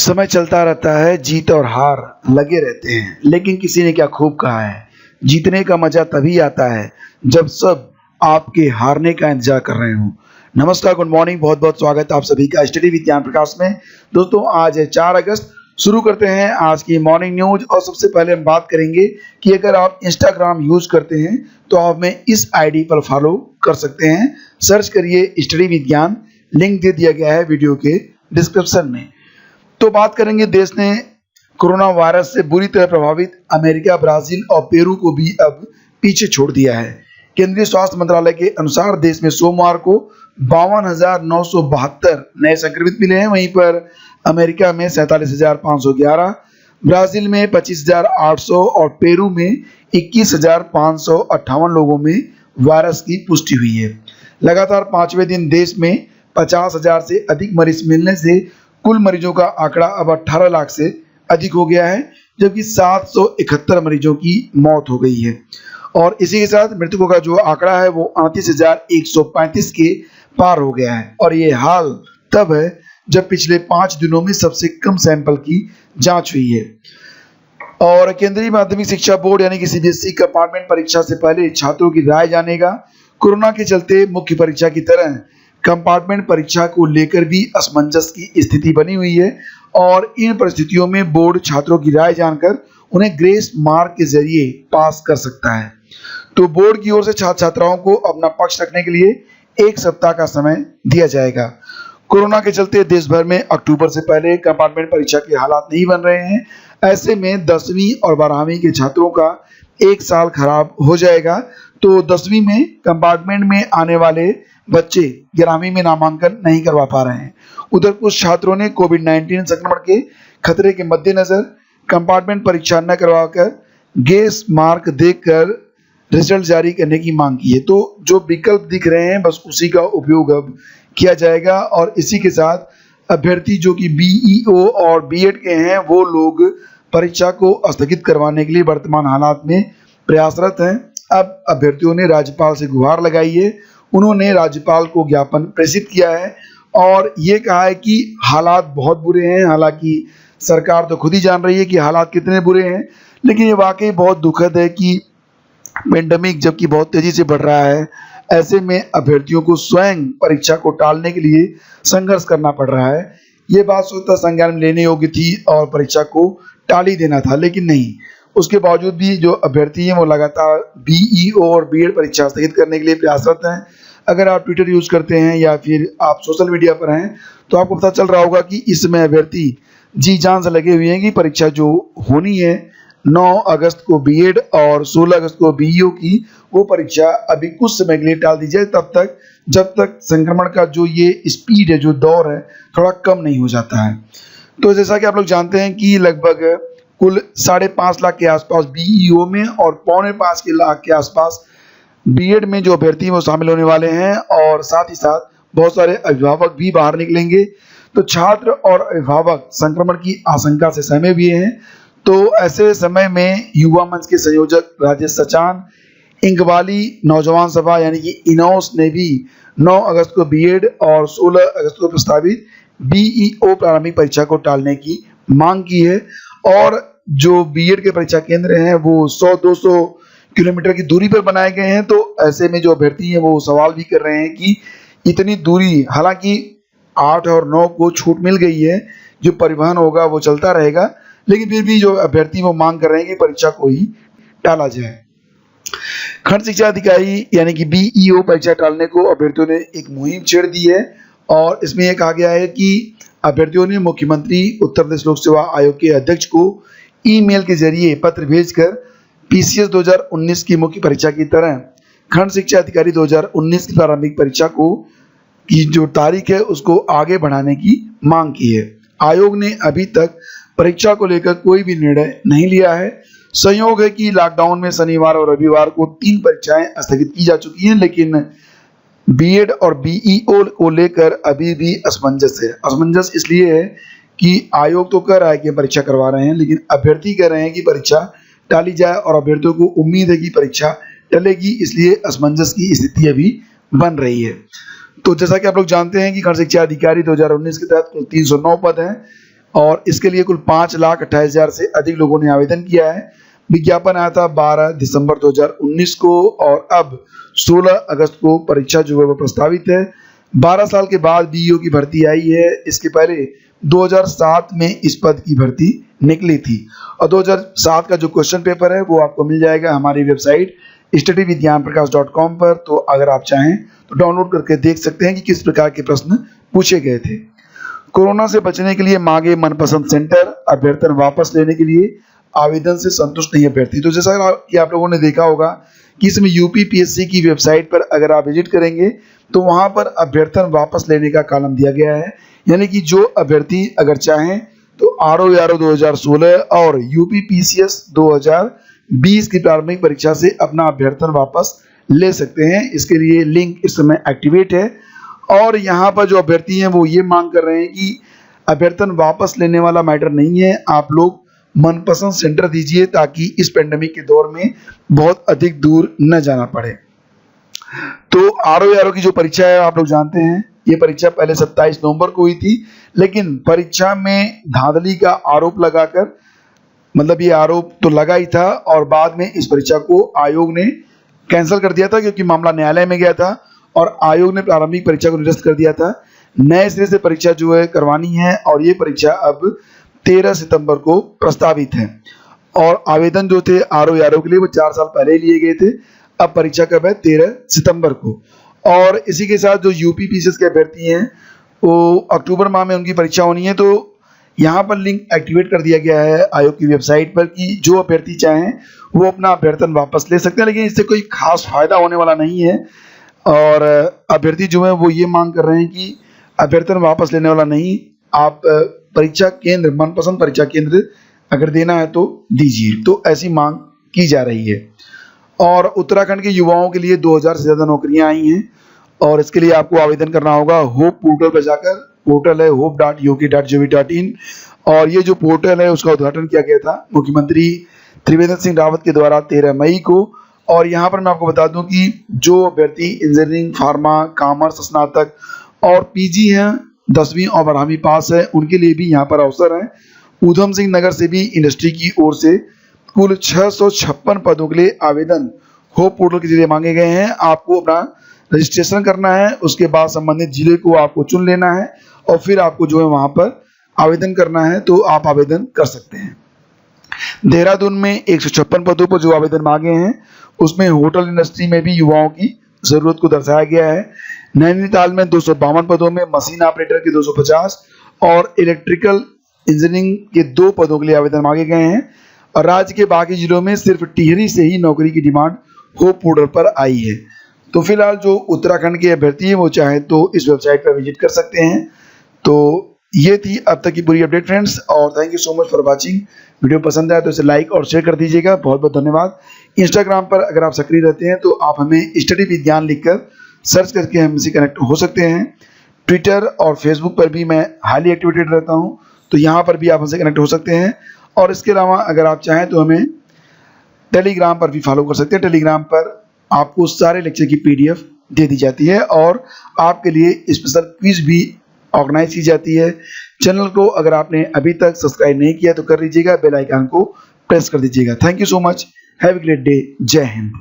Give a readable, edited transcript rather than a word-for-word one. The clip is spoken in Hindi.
समय चलता रहता है, जीत और हार लगे रहते हैं, लेकिन किसी ने क्या खूब कहा है, जीतने का मजा तभी आता है जब सब आपके हारने का इंतजार कर रहे हो। नमस्कार, गुड मॉर्निंग, बहुत बहुत स्वागत है आप सभी का स्टडी विद ज्ञान प्रकाश में। दोस्तों, आज है 4 अगस्त। शुरू करते हैं आज की मॉर्निंग न्यूज। और सबसे पहले हम बात करेंगे कि अगर आप इंस्टाग्राम यूज करते हैं तो आप हमें इस आईडी पर फॉलो कर सकते हैं। सर्च करिए स्टडी विद ज्ञान, लिंक दे दिया गया है वीडियो के डिस्क्रिप्शन में। तो बात करेंगे, देश ने कोरोना वायरस से बुरी तरह प्रभावित अमेरिका, ब्राजील और पेरू को भी अब पीछे छोड़ दिया है। केंद्रीय स्वास्थ्य मंत्रालय के अनुसार देश में सोमवार को 52,972 नए संक्रमित मिले हैं। वहीं पर अमेरिका में 47,511, ब्राजील में 25,800 और पेरू में 21,558 लोगों में वायरस की पुष्टि हुई है। लगातार 5वें दिन देश में 50,000 से अधिक मरीज मिलने से कुल मरीजों का आंकड़ा अब 18 लाख से अधिक हो गया है, जबकि 771 मरीजों की मौत हो गई है। और इसी के साथ मृतकों का जो आंकड़ा है वो 38,135 के पार हो गया है। और ये हाल तब है जब पिछले 5 दिनों में सबसे कम सैंपल की जांच हुई है। और केंद्रीय माध्यमिक शिक्षा बोर्ड यानी कि सीबीएसई कंपार्टमेंट परीक्षा से पहले छात्रों की राय जानेगा। कोरोना के चलते मुख्य परीक्षा की तरह कंपार्टमेंट परीक्षा को लेकर भी असमंजस की स्थिति बनी हुई है। और इन परिस्थितियों में बोर्ड छात्रों की राय जानकर उन्हें ग्रेस मार्क के जरिए पास कर सकता है। तो बोर्ड की ओर से छात्र छात्राओं को अपना पक्ष रखने के लिए 1 सप्ताह का समय दिया जाएगा। कोरोना के चलते देश भर में अक्टूबर से पहले कंपार्टमेंट परीक्षा के हालात नहीं बन रहे हैं। ऐसे में 10वीं और 12वीं के छात्रों का 1 साल खराब हो जाएगा। तो 10वीं में कंपार्टमेंट में आने वाले बच्चे 11वीं में नामांकन नहीं करवा पा रहे हैं। उधर कुछ छात्रों ने कोविड-19 संक्रमण के खतरे के मद्देनजर कंपार्टमेंट परीक्षा न करवाकर ग्रेस मार्क देकर रिजल्ट जारी करने की मांग की है। तो जो विकल्प दिख रहे हैं बस उसी का उपयोग अब किया जाएगा। और इसी के साथ अभ्यर्थी जो कि बीईओ और बीएड के हैं वो लोग परीक्षा को स्थगित करवाने के लिए वर्तमान हालात में प्रयासरत हैं। अब अभ्यर्थियों ने राज्यपाल से गुहार लगाई है। उन्होंने राज्यपाल को ज्ञापन प्रेषित किया है और ये कहा है कि हालात बहुत बुरे हैं। हालांकि सरकार तो खुद ही जान रही है कि हालात कितने बुरे हैं, लेकिन ये वाकई बहुत दुखद है कि पेंडेमिक जबकि बहुत तेजी से बढ़ रहा है, ऐसे में अभ्यर्थियों को स्वयं परीक्षा को टालने के लिए संघर्ष करना पड़ रहा है। ये बात स्वतः संज्ञान में लेने योग्य थी और परीक्षा को टाल ही देना था, लेकिन नहीं। उसके बावजूद भी जो अभ्यर्थी हैं वो लगातार बीईओ और बीएड परीक्षा स्थगित करने के लिए प्रयासरत हैं। अगर आप ट्विटर यूज करते हैं या फिर आप सोशल मीडिया पर हैं तो आपको पता चल रहा होगा कि इस समय अभ्यर्थी जी जान से लगे हुए हैं कि परीक्षा जो होनी है 9 अगस्त को बीएड और 16 अगस्त को बीईओ की, वो परीक्षा अभी कुछ समय के लिए टाल दी जाए, तब तक जब तक संक्रमण का जो ये स्पीड है, जो दौर है, थोड़ा कम नहीं हो जाता है। तो जैसा कि आप लोग जानते हैं कि लगभग कुल 5.5 लाख के आसपास बीईओ में और 4.25 लाख के आसपास बीएड में जो अभ्यर्थी वो शामिल होने वाले हैं। और साथ ही साथ बहुत सारे अभिभावक भी बाहर निकलेंगे। तो छात्र और अभिभावक संक्रमण की आशंका से सहमे भी हैं। तो ऐसे समय में युवा मंच के संयोजक राजेश सचान, इंकबाली नौजवान सभा यानी कि इनोस ने भी 9 अगस्त को बीएड और 16 अगस्त को प्रस्तावित बीईओ प्रारंभिक परीक्षा को टालने की मांग की है। और जो बीएड के परीक्षा केंद्र हैं वो 100-200 किलोमीटर की दूरी पर बनाए गए हैं। तो ऐसे में जो अभ्यर्थी हैं वो सवाल भी कर रहे हैं कि इतनी दूरी, हालांकि 8 और 9 को छूट मिल गई है, जो परिवहन होगा वो चलता रहेगा, लेकिन फिर भी जो अभ्यर्थी वो मांग कर रहे हैं कि परीक्षा को ही टाला जाए। खंड शिक्षा अधिकारी यानी कि बीईओ परीक्षा टालने को अभ्यर्थियों ने एक मुहिम छेड़ दी है। और इसमें यह कहा गया है कि अभ्यर्थियों ने मुख्यमंत्री उत्तर प्रदेश लोक सेवा आयोग के अध्यक्ष को ईमेल के जरिए पत्र भेजकर पीसीएस 2019 की मुख्य परीक्षा की तरह खंड शिक्षा अधिकारी 2019 की प्रारंभिक परीक्षा को की जो तारीख है उसको आगे बढ़ाने की मांग की है। आयोग ने अभी तक परीक्षा को लेकर कोई भी निर्णय नहीं लिया है। संयोग है कि लॉकडाउन में शनिवार और रविवार को 3 परीक्षाएं स्थगित की जा चुकी हैं, लेकिन बीएड और बीईओ को लेकर अभी भी असमंजस है। असमंजस इसलिए है कि आयोग तो कह रहा है कि परीक्षा करवा रहे हैं, लेकिन अभ्यर्थी कह रहे हैं कि परीक्षा टाली जाए और अभ्यर्थियों को उम्मीद है कि परीक्षा टलेगी, इसलिए असमंजस की स्थिति अभी बन रही है। तो जैसा कि आप लोग जानते हैं कि खंड शिक्षा अधिकारी 2019 के तहत कुल 309 पद हैं और इसके लिए कुल 5,28,000 से अधिक लोगों ने आवेदन किया है। विज्ञापन आया था 12 दिसंबर 2019 को और अब 16 अगस्त को परीक्षा जो है वो प्रस्तावित है। 12 साल के बाद बीईओ की भर्ती आई है। इसके पहले 2007 में इस पद की भर्ती निकली थी और 2007 का जो क्वेश्चन पेपर है वो आपको मिल जाएगा हमारी वेबसाइट studyvigyanprakash.com पर। तो अगर आप चाहें तो डाउनलोड करके देख सकते हैं कि किस प्रकार के प्रश्न पूछे गए थे। कोरोना से बचने के लिए मांगे मनपसंद सेंटर, अभ्यर्थन वापस लेने के लिए आवेदन से संतुष्ट नहीं अभ्यर्थी। तो जैसा कि आप लोगों ने देखा होगा कि इसमें यूपीपीएससी की वेबसाइट पर अगर आप विजिट करेंगे तो वहां पर अभ्यर्थन वापस लेने का कॉलम दिया गया है, यानी कि जो अभ्यर्थी अगर चाहें तो RO 2016 और यूपीपीसीएस 2020 की प्रारंभिक परीक्षा से अपना अभ्यर्थन वापस ले सकते हैं। इसके लिए लिंक इस समय एक्टिवेट है और यहाँ पर जो अभ्यर्थी हैं वो ये मांग कर रहे हैं कि अभ्यर्थन वापस लेने वाला मैटर नहीं है, आप लोग मनपसंद सेंटर दीजिए ताकि इस पेंडेमिक के दौर में बहुत अधिक दूर न जाना पड़े। तो RO की जो परीक्षा है आप लोग जानते हैं, ये परीक्षा पहले 27 नवंबर को हुई थी, लेकिन परीक्षा में धांधली का आरोप लगाकर, मतलब ये आरोप तो लगा ही था और बाद में इस परीक्षा को आयोग ने कैंसिल कर दिया था क्योंकि मामला न्यायालय में गया था और आयोग ने प्रारंभिक परीक्षा को निरस्त कर दिया था। नए सिरे से परीक्षा जो है करवानी है और ये परीक्षा अब 13 सितंबर को प्रस्तावित है और आवेदन जो थे RO के लिए वो 4 साल पहले लिए गए थे। अब परीक्षा कब है? 13 सितंबर को। और इसी के साथ जो यूपीपीसीएस के अभ्यर्थी हैं वो अक्टूबर माह में उनकी परीक्षा होनी है। तो यहाँ पर लिंक एक्टिवेट कर दिया गया है आयोग की वेबसाइट पर कि जो अभ्यर्थी चाहें वो अपना अभ्यर्थन वापस ले सकते हैं, लेकिन इससे कोई खास फायदा होने वाला नहीं है। और अभ्यर्थी जो है वो ये मांग कर रहे हैं कि अभ्यर्थन वापस लेने वाला नहीं, आप परीक्षा केंद्र, मनपसंद परीक्षा केंद्र अगर देना है तो दीजिए। तो ऐसी मांग की जा रही है। और उत्तराखंड के युवाओं के लिए 2000 से ज़्यादा नौकरियां आई हैं और इसके लिए आपको आवेदन करना होगा होप पोर्टल पर जाकर। पोर्टल है hope.uk.gov.in और ये जो पोर्टल है उसका उद्घाटन किया गया था मुख्यमंत्री त्रिवेंद्र सिंह रावत के द्वारा 13 मई को। और यहाँ पर मैं आपको बता दूं कि जो अभ्यर्थी इंजीनियरिंग, फार्मा, कॉमर्स, स्नातक और पीजी हैं, 10वीं और 12वीं पास है, उनके लिए भी यहाँ पर अवसर है। ऊधम सिंह नगर से भी इंडस्ट्री की ओर से कुल 656 पदों के लिए आवेदन होप पोर्टल के जरिए मांगे गए हैं। आपको अपना रजिस्ट्रेशन करना है, उसके बाद संबंधित जिले को आपको चुन लेना है और फिर आपको जो है वहां पर आवेदन करना है, तो आप आवेदन कर सकते हैं। देहरादून में 156 पदों पर जो आवेदन मांगे हैं उसमें होटल इंडस्ट्री में भी युवाओं की जरूरत को दर्शाया गया है। नैनीताल में 252 पदों में मशीन ऑपरेटर के 250 और इलेक्ट्रिकल इंजीनियरिंग के 2 पदों के लिए आवेदन मांगे गए हैं। और राज्य के बाकी जिलों में सिर्फ टिहरी से ही नौकरी की डिमांड होप पोर्टल पर आई है। तो फिलहाल जो उत्तराखंड के अभ्यर्थी हैं वो चाहे तो इस वेबसाइट पर विजिट कर सकते हैं। तो ये थी अब तक की पूरी अपडेट फ्रेंड्स और thank you so much for watching. Video पसंद आया तो इसे लाइक और शेयर कर दीजिएगा। बहुत बहुत धन्यवाद। इंस्टाग्राम पर अगर आप सक्रिय रहते हैं तो आप हमें स्टडी विज्ञान लिखकर सर्च करके हमसे कनेक्ट हो सकते हैं। ट्विटर और फेसबुक पर भी मैं हाईली एक्टिवेटेड रहता हूँ, तो यहाँ पर भी आप हमसे कनेक्ट हो सकते हैं। और इसके अलावा अगर आप चाहें तो हमें टेलीग्राम पर भी फॉलो कर सकते हैं। टेलीग्राम पर आपको सारे लेक्चर की PDF दे दी जाती है और आपके लिए स्पेशल क्विज भी ऑर्गेनाइज की जाती है। चैनल को अगर आपने अभी तक सब्सक्राइब नहीं किया तो कर लीजिएगा, बेल आइकन को प्रेस कर दीजिएगा। Thank you so much. Have a great day. जय हिंद।